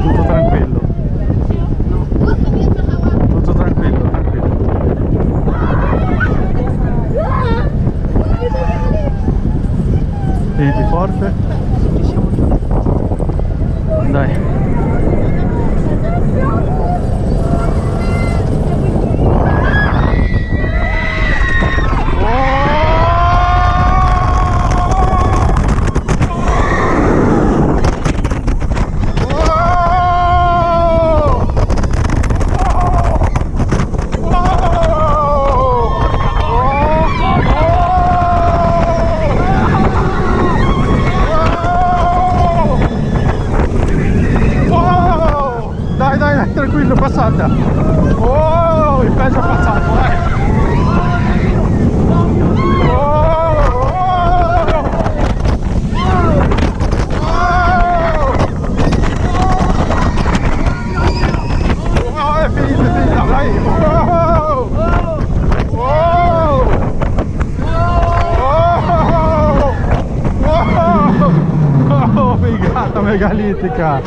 Tutto tranquillo. Tutto tranquillo, tranquillo. Tieniti forte. Dai. Tranquillo, passata. Oh, il peggio è passato, è finita, dai. Figata megalitica.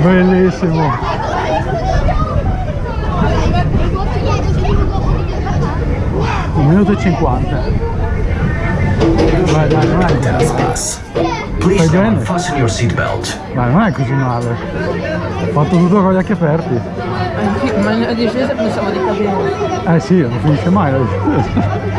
Bellissimo. 1 minuto e 50. Vai, dai, non è. Fai bene? Ma non è così male. Ho fatto tutto con gli occhi aperti. Ma a discesa pensavo di cadere. Eh sì, non finisce mai la discesa.